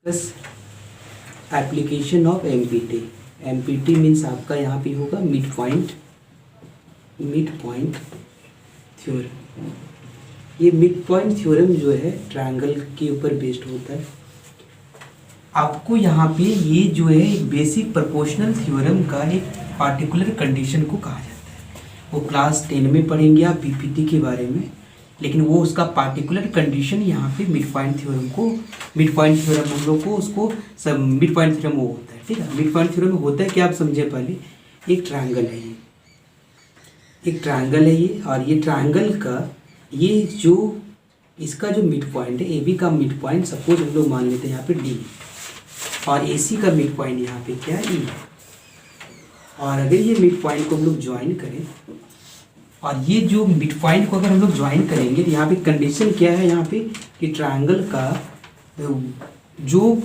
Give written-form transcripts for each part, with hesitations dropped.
बस application of empty. Empty means आपका यहाँ पे होगा मिड पॉइंट थ्योरम। ये मिड पॉइंट थ्योरम जो है ट्रायंगल के ऊपर बेस्ड होता है। आपको यहाँ पे ये जो है एक बेसिक प्रोपोर्शनल थ्योरम का एक पार्टिकुलर कंडीशन को कहा जाता है। वो क्लास 10 में पढ़ेंगे आप बीपीटी के बारे में, लेकिन वो उसका पार्टिकुलर कंडीशन यहाँ पे मिड पॉइंट थ्योरम हम लोग को उसको सब मिड पॉइंट थ्योरम वो होता है। ठीक है, मिड पॉइंट थ्योरम में होता है क्या आप समझे। पहले एक ट्रायंगल है ये, और ये ट्रायंगल का ये जो इसका जो मिड पॉइंट है, ए बी का मिड पॉइंट सपोज हम लोग मान लेते हैं यहाँ पे डी, और ए सी का मिड पॉइंट यहाँ पे क्या है ई। और अगर ये मिड पॉइंट को हम लोग ज्वाइन करें, और ये जो मिड पॉइंट को अगर हम लोग ज्वाइन करेंगे तो यहाँ पे कंडीशन क्या है यहाँ पे कि ट्रायंगल का जो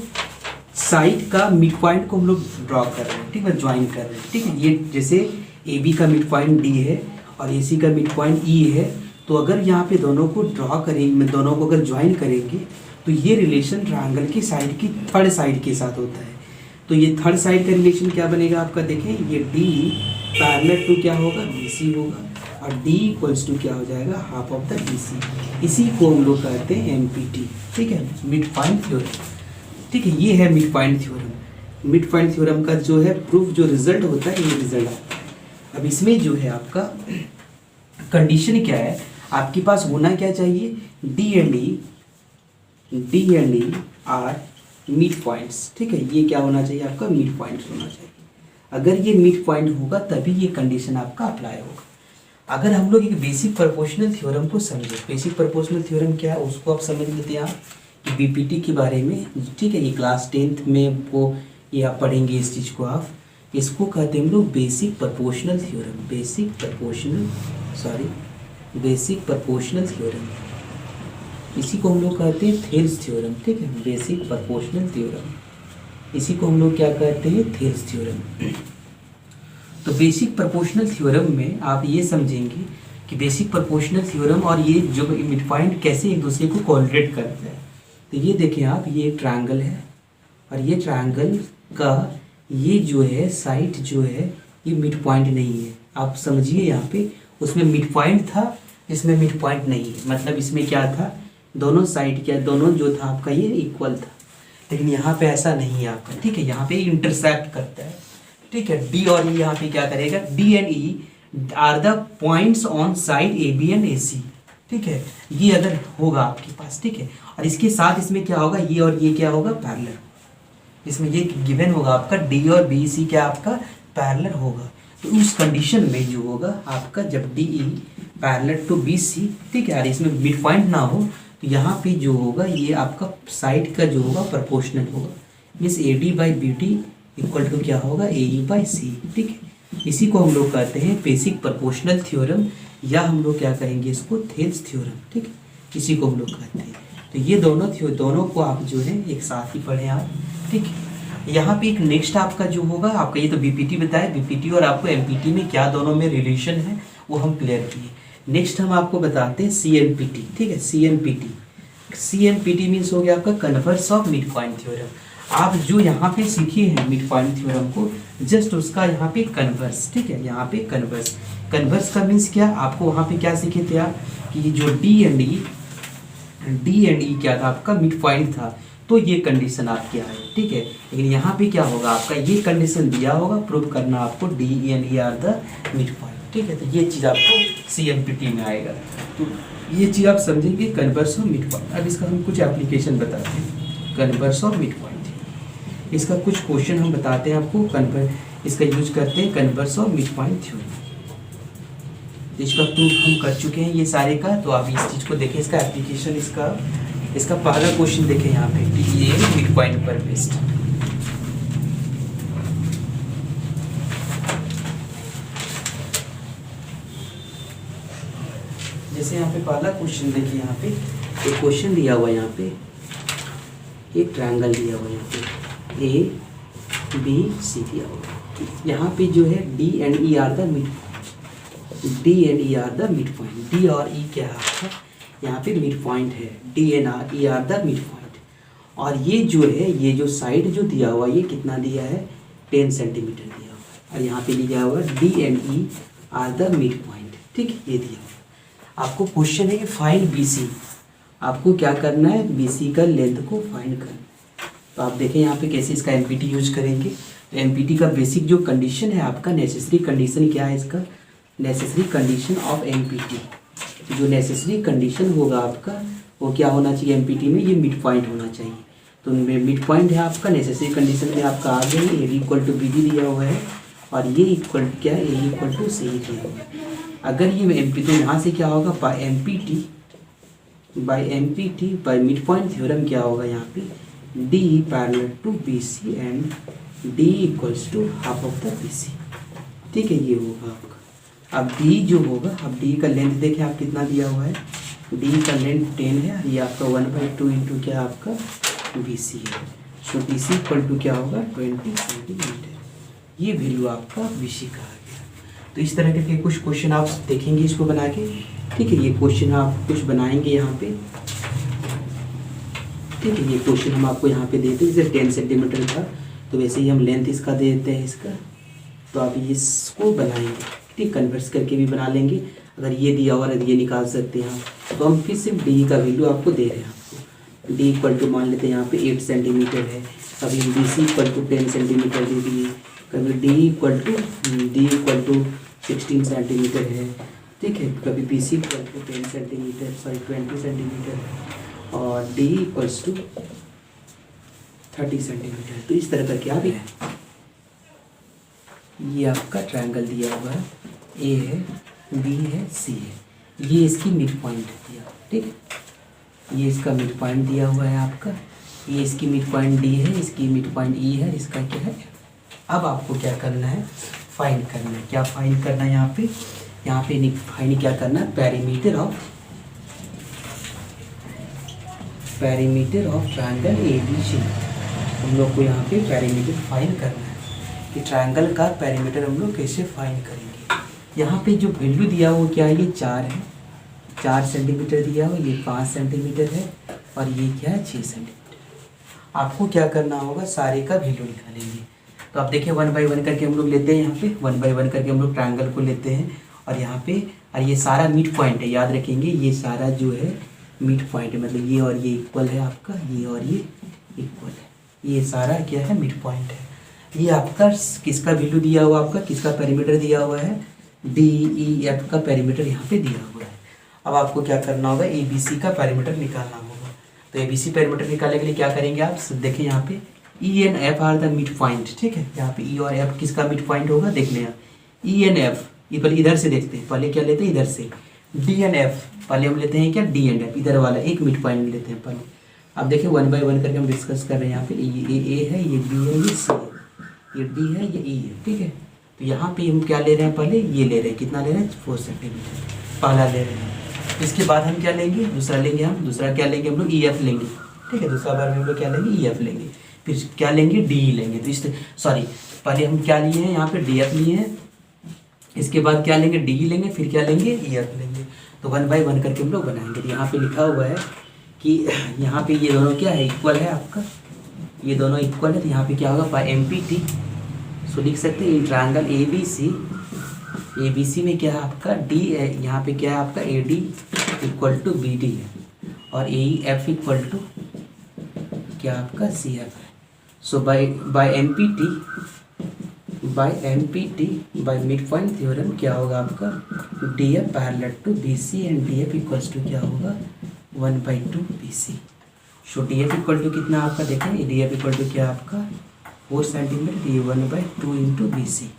साइड का मिड पॉइंट को हम लोग ड्रॉ कर रहे हैं, ठीक है, ज्वाइन कर रहे हैं। ठीक है, ये जैसे ए बी का मिड पॉइंट डी है और ए सी का मिड पॉइंट ई है, तो अगर यहाँ पे दोनों को ड्रॉ करेंगे, दोनों को अगर ज्वाइन करेंगे तो ये रिलेशन ट्रायंगल की साइड की थर्ड साइड के साथ होता है। तो ये थर्ड साइड का रिलेशन क्या बनेगा आपका, देखें ये डी पैरेलल टू क्या होगा, बी सी होगा, और D इक्वल्स टू क्या हो जाएगा, हाफ ऑफ द BC। इसी को हम लोग कहते हैं MPT। ठीक है, मिड पॉइंट थ्योरम। ठीक है, ये है mid point theorem. Mid point theorem का जो है प्रूफ, जो रिजल्ट होता है, ये रिजल्ट आता है। अब इसमें जो है आपका कंडीशन क्या है, आपके पास होना क्या चाहिए, D and E are mid points. ठीक है, ये क्या होना चाहिए आपका, मिड पॉइंट्स होना चाहिए। अगर ये मिड पॉइंट होगा तभी ये कंडीशन आपका अप्लाई होगा। अगर हम लोग एक बेसिक प्रोपोर्शनल थ्योरम को समझे, बेसिक प्रोपोर्शनल थ्योरम क्या है उसको आप समझ लेते हैं आप बीपीटी के बारे में। ठीक है, ये क्लास 10th में वो ये आप पढ़ेंगे इस चीज़ को। आप इसको कहते हैं हम लोग basic proportional theorem. Basic proportional theorem, इसी को हम लोग कहते हैं थेल्स थ्योरम। ठीक है, बेसिक प्रोपोर्शनल थ्योरम, इसी को हम लोग क्या कहते हैं, थेल्स थ्योरम। तो बेसिक प्रोपोर्शनल थ्योरम में आप ये समझेंगे कि बेसिक प्रोपोर्शनल थ्योरम और ये जो मिड पॉइंट कैसे एक दूसरे को कोऑर्डिनेट करते हैं। तो ये देखें आप, ये एक ट्रायंगल है और ये ट्रायंगल का ये जो है साइड जो है ये मिड पॉइंट नहीं है। आप समझिए यहाँ पे उसमें मिड पॉइंट था, इसमें मिड पॉइंट नहीं है। मतलब इसमें क्या था, दोनों साइड क्या, दोनों जो था आपका ये इक्वल था, लेकिन यहाँ पे ऐसा नहीं है आपका। ठीक है, यहाँ पे इंटरसेक्ट करता है। ठीक है, डी और ई यहाँ पे क्या करेगा, D and E are the points on side A B and A C. ठीक है, ये अगर होगा आपके पास, ठीक है, और इसके साथ इसमें क्या होगा, ये और ये क्या होगा, पैरेलल। इसमें ये गिवन होगा आपका डी और बी सी क्या आपका पैरेलल होगा। तो उस कंडीशन में जो होगा आपका, जब D E parallel to B C, ठीक है, और इसमें मिड पॉइंट ना हो, तो यहाँ पे जो होगा ये आपका साइड का जो होगा प्रोपोर्शनल होगा। Means A D by B D equal to क्या होगा, ए ई बाई सी। ठीक है, इसी को हम लोग कहते हैं बेसिक प्रोपोर्शनल थ्योरम, या हम लोग क्या कहेंगे इसको, थेल्स थ्योरम। ठीक है, इसी को हम लोग कहते हैं। तो ये दोनों को आप जो है एक साथ ही पढ़ें आप। ठीक है, यहाँ पे एक नेक्स्ट आपका जो होगा आपका, ये तो बीपीटी बताया, बीपीटी और आपको एमपीटी में क्या दोनों में रिलेशन है वो हम क्लियर किए। नेक्स्ट हम आपको बताते हैं CMPT। ठीक है, CMPT मीन्स हो गया आपका converse of mid point theorem. आप जो यहाँ पे सीखे हैं मिड पॉइंट थ्योरम को, जस्ट उसका यहाँ पे कन्वर्स। ठीक है, यहाँ पे कन्वर्स का मीन्स क्या, आपको वहाँ पे क्या सीखे थे आप कि जो डी एंड ई क्या था आपका, मिड पॉइंट था, तो ये कंडीशन आपके आए। ठीक है, लेकिन यहाँ पे क्या होगा आपका, ये कंडीशन दिया होगा, प्रूव करना आपको D and E are the mid point. ठीक है, तो ये चीज़ आपको CMPT में आएगा। तो ये चीज़ आप समझेंगे कन्वर्स ऑफ मिड पॉइंट। अब इसका हम कुछ एप्लीकेशन बताते हैं, कन्वर्स ऑफ मिड पॉइंट। इसका कुछ क्वेश्चन हम बताते हैं आपको, इसका यूज करते हैं converse of mid point theorem. इसका प्रूफ हम कर चुके हैं ये सारे का। तो आप इस चीज़ को देखें, इसका एप्लीकेशन, इसका पहला क्वेश्चन देखें यहाँ पे, ये मिड पॉइंट पर बेस्ड। जैसे यहाँ पे पहला क्वेश्चन देखिए, यहाँ पे एक क्वेश्चन दिया हुआ है, यहाँ पे एक ट्रायंगल दिया हुआ है, यहाँ पे A B C दिया हुआ। यहाँ पे जो है D and E are the mid point. D और E क्या है आपका, यहाँ पे मिड पॉइंट है, D and E are the mid point. और ये जो है, ये जो साइड जो दिया हुआ ये कितना दिया है, 10 सेंटीमीटर दिया हुआ है। और यहाँ पे लिखा हुआ D and E are the mid point, ठीक है, ये दिया हुआ। आपको क्वेश्चन है कि फाइंड बी सी, आपको क्या करना है, बी सी का लेंथ को फाइंड करना है। तो आप देखें यहाँ पे कैसे इसका एम पी टी यूज करेंगे। तो एम पी टी का बेसिक जो कंडीशन है आपका, नेसेसरी कंडीशन क्या है इसका, necessary condition of M P T. जो नेसेसरी कंडीशन होगा आपका वो क्या होना चाहिए एम पी टी में, ये मिड पॉइंट होना चाहिए। तो मिड पॉइंट है आपका, नेसेसरी कंडीशन में आपका आ गया A B equal to B D दिया हुआ है और ये इक्वल क्या है, ए इक्वल टू सी दिया हुआ है। अगर ये एम पी, तो यहाँ से क्या होगा, by M P T by mid point theorem क्या होगा यहाँ पे, D parallel to B C and D equals to half of the B C, ठीक है, ये होगा आपका। अब डी जो होगा, अब डी का लेंथ देखें आप कितना दिया हुआ है, डी का लेंथ 10 है और ये आपका 1/2 इंटू क्या आपका बी सी है। सो बी सी इक्वल टू क्या होगा, 20 सेंटीमीटर, ये वैल्यू आपका बी सी का आ गया। तो इस तरह के कुछ क्वेश्चन आप देखेंगे इसको बना के, ठीक है, ये क्वेश्चन आप कुछ बनाएंगे यहाँ पे, ठीक है। ये क्वेश्चन हम आपको यहाँ पे देते हैं, जैसे 10 सेंटीमीटर था तो वैसे ही हम लेंथ इसका दे देते हैं इसका, तो आप इसको बनाएंगे, ठीक, कन्वर्स करके भी बना लेंगे। अगर ये दिया हुआ है ये निकाल सकते हैं आप। तो हम फिर सिर्फ डी का वैल्यू आपको दे रहे हैं आपको, डी इक्वल टू मान लेते हैं यहाँ पे 8 सेंटीमीटर है, कभी B C equal to 10 centimetre दे दिए, कभी डी इक्वल टू 16 सेंटीमीटर है, ठीक है, कभी B C equal to 10 centimetre, sorry 20 centimetre और डी इक्वल्स टू 30 सेंटीमीटर। तो इस तरह करके आप ये आपका ट्रायंगल दिया हुआ है, ए है, बी है, सी है, ये इसकी मिड पॉइंट दिया, ठीक, ये इसका मिड पॉइंट दिया हुआ है आपका, ये इसकी मिड पॉइंट डी है, इसकी मिड पॉइंट ई है, इसका क्या है। अब आपको क्या करना है, फाइंड करना है। क्या फाइंड करना है यहाँ पे फाइंड क्या करना है, perimeter of triangle A B C. हम लोग को यहाँ पे पैरीमीटर फाइंड करना है कि ट्रायंगल का पैरीमीटर हम लोग कैसे फाइंड करेंगे। यहाँ पे जो वैल्यू दिया हुआ क्या है, ये 4 है, 4 सेंटीमीटर दिया हुआ, ये 5 सेंटीमीटर है और ये क्या है 6 सेंटीमीटर। आपको क्या करना होगा, सारे का वैल्यू निकालेंगे। तो आप देखिए 1 बाई 1 करके हम लोग लेते हैं, यहाँ पे 1 बाई 1 करके हम लोग ट्रायंगल को लेते हैं और यहाँ पे, और ये सारा मिड पॉइंट है, याद रखेंगे ये सारा जो है मिड पॉइंट है, मतलब ये और ये इक्वल है आपका, ये और ये इक्वल है, ये सारा क्या है मिड पॉइंट है। ये आपका किसका वैल्यू दिया हुआ, आपका किसका पैरामीटर दिया हुआ है, डी ई एफ का पैरामीटर यहाँ पे दिया हुआ है। अब आपको क्या करना होगा, ए बी सी का पैरामीटर निकालना होगा। तो ए बी सी पैरामीटर निकालने के लिए क्या करेंगे आप, देखिए यहाँ पे E and F are the mid point, ठीक है, यहाँ पे ई और एफ किसका मिड पॉइंट होगा, देख लें आप, ई एन एफ, ये पहले इधर से देखते हैं, पहले क्या लेते हैं इधर से, डी एन एफ पहले हम लेते हैं क्या, डी एंड एफ इधर वाला एक मिड पॉइंट लेते हैं पहले। अब देखिए 1 बाई 1 करके हम डिस्कस कर रहे हैं, यहाँ पे ये ए है, ये बी है, ये सी है, ये डी है, ये ई है, ठीक है। तो यहाँ पे हम क्या ले रहे हैं, पहले ये ले रहे हैं, कितना ले रहे हैं 4 सेंटीमीटर पहला ले रहे हैं। इसके बाद हम क्या लेंगे, दूसरा लेंगे, हम दूसरा क्या लेंगे, हम लोग ई एफ लेंगे, ठीक है, दूसरा बार में हम लोग क्या लेंगे, ई एफ लेंगे, फिर क्या लेंगे, डी लेंगे। तो इस सॉरी पहले हम क्या लिए हैं, यहाँ पे डी एफ लिए हैं, इसके बाद क्या लेंगे, डी लेंगे, फिर क्या लेंगे, ई एफ लेंगे। तो 1 बाई 1 करके हम लोग बनाएंगे। तो यहाँ पे लिखा हुआ है कि यहाँ पे ये दोनों क्या है, इक्वल है आपका, ये दोनों इक्वल है। तो यहाँ पे क्या होगा, बाय एम पी टी, सो लिख सकते हैं इन ट्रायंगल ए बी सी में क्या है आपका डी है, यहाँ पे क्या है आपका A D equal to B D है और ए एफ इक्वल टू क्या आपका सी एफ है। So by M P T by mid point theorem क्या होगा आपका, D F parallel to B C and D F equals to क्या होगा 1/2 B C. So D F equal to कितना आपका देखें, डी एफ इक्वल टू क्या आपका 4 सेंटीमीटर, ये 1/2 इंटू बी सी।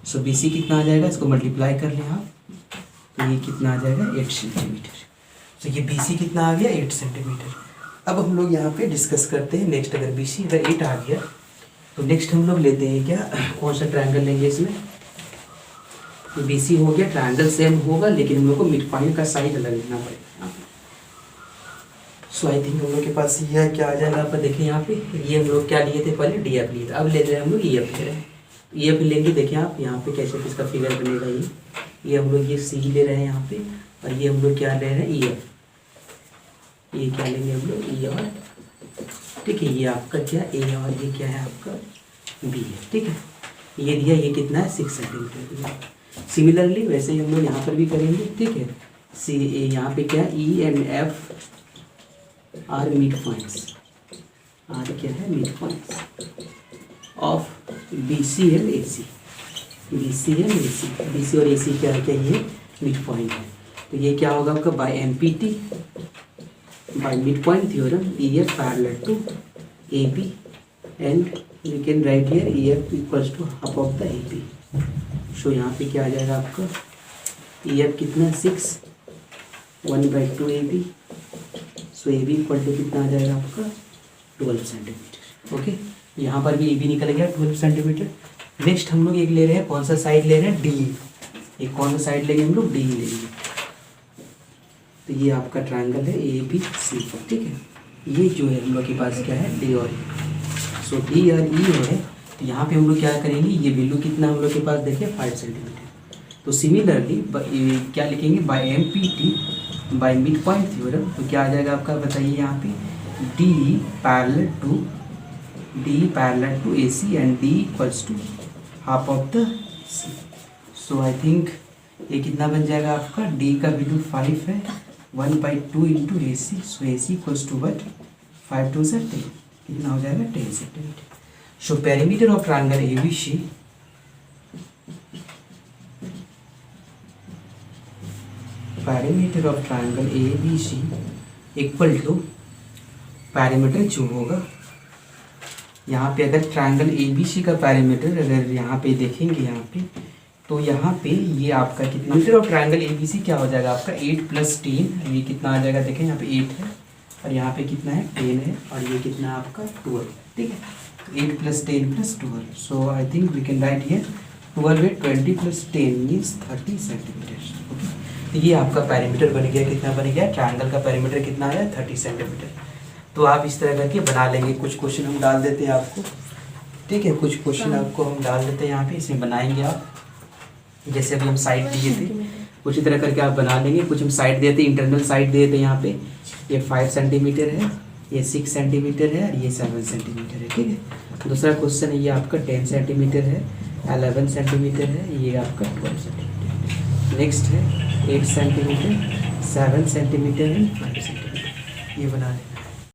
सो बी सी कितना आ जाएगा, इसको मल्टीप्लाई कर लें आप, तो ये कितना आ जाएगा 8 सेंटीमीटर। तो ये बी सी कितना आ गया 8 सेंटीमीटर। अब हम लोग यहाँ पे डिस्कस करते हैं नेक्स्ट, अगर बी सी अगर 8 आ गया तो नेक्स्ट हम लोग लेते हैं क्या, कौन सा ट्रायंगल लेंगे इसमें, बी सी हो गया, ट्रायंगल सेम होगा लेकिन हम लोग को मिड पॉइंट का साइड अलग लेना पड़ेगा। सो आई थिंक हम लोग के पास यह क्या आ जाएगा, आप देखिए यहाँ पे ये हम लोग क्या लिए थे, पहले डी एफ लिए थे, अब ले रहे हैं हम लोग ई एफ ले रहे हैं। ई एफ लेंगे, देखिए आप यहाँ पे कैसे इसका फिगर बनेगा, ये हम लोग ये सी ले रहे हैं यहाँ पे, और ये हम लोग क्या ले रहे हैं ई एफ, ये क्या लेंगे हम लोग ई और ठीक है। ये आपका क्या ए और ये क्या है आपका बी है, ठीक है। ये दिया, ये कितना है 6 सेंटीमीटर दिया। सिमिलरली वैसे ही हम लोग यहाँ पर भी करेंगे, ठीक है। सी यहाँ पे क्या E and F are mid points, are क्या है mid points of B C and A C, B C and A C, B C और ए सी क्या है, ये मिड पॉइंट है। तो ये क्या होगा आपका by M P T, by mid point theorem, E F parallel to A B and we can write here E F equals to half of the A B. So यहाँ पे क्या आ जाएगा आपका ई एफ कितना 6, 1/2 A B. So A B equal to कितना आ जाएगा आपका 12 सेंटीमीटर। ओके, यहाँ पर भी ए बी निकल गया 12 सेंटीमीटर। नेक्स्ट हम लोग एक ले रहे हैं, कौन सा साइड ले रहे हैं, डी। एक कौन सा साइड लेंगे हम लोग, डी लेंगे। तो ये आपका ट्रायंगल है ए बी सी, ठीक है। ये जो है हम लोग के पास क्या है डी और ई। सो डी और ई है, तो यहाँ पे हम लोग क्या करेंगे, ये वैल्यू कितना हम लोग के पास देखिए 5 सेंटीमीटर। तो सिमिलरली क्या लिखेंगे, by M P T by mid point theorem. तो क्या आ जाएगा आपका बताइए यहाँ पे D parallel to A C and D equals to half of the C. So I think ये कितना बन जाएगा आपका, डी का वैल्यू 5 है, 1/2 into A C. So A C equals to what 5 2 10, कितना हो जाएगा 10 centimetre. So perimeter of triangle A B C parameter of triangle A B C equal to parameter जो होगा यहाँ पे, अगर ट्रायंगल ए बी सी का पैरामीटर अगर यहाँ पे देखेंगे यहाँ पे, तो यहाँ पे ये आपका कितना metre of triangle A B C क्या हो जाएगा आपका 8 + 10। ये कितना आ जाएगा देखें, यहाँ पे 8 है और यहाँ पे कितना है 10 है और ये कितना आपका 12, ठीक है। 8 + 10 + 12। So I think we can write here 12 है 20 + 10 मीन्स 30 सेंटीमीटर। ओके, तो ये आपका पैरामीटर बन गया, कितना बन गया, ट्रायंगल का पैरामीटर कितना है 30 सेंटीमीटर। तो आप इस तरह करके बना लेंगे। कुछ क्वेश्चन हम डाल देते हैं आपको, ठीक है, कुछ क्वेश्चन आपको हम डाल देते हैं यहाँ पे, इसमें बनाएंगे आप। जैसे अभी हम साइड दिए थे, उसी तरह करके आप बना लेंगे। कुछ हम साइड देते, इंटरनल साइड देते यहाँ पे, ये 5 सेंटीमीटर है, ये 6 सेंटीमीटर है और ये 7 सेंटीमीटर है, ठीक है। दूसरा क्वेश्चन है, ये आपका 10 सेंटीमीटर है, 11 सेंटीमीटर है, ये आपका 12 सेंटीमीटर। नेक्स्ट है 8 सेंटीमीटर, 7 सेंटीमीटर एंड 5 सेंटीमीटर। ये बना लें।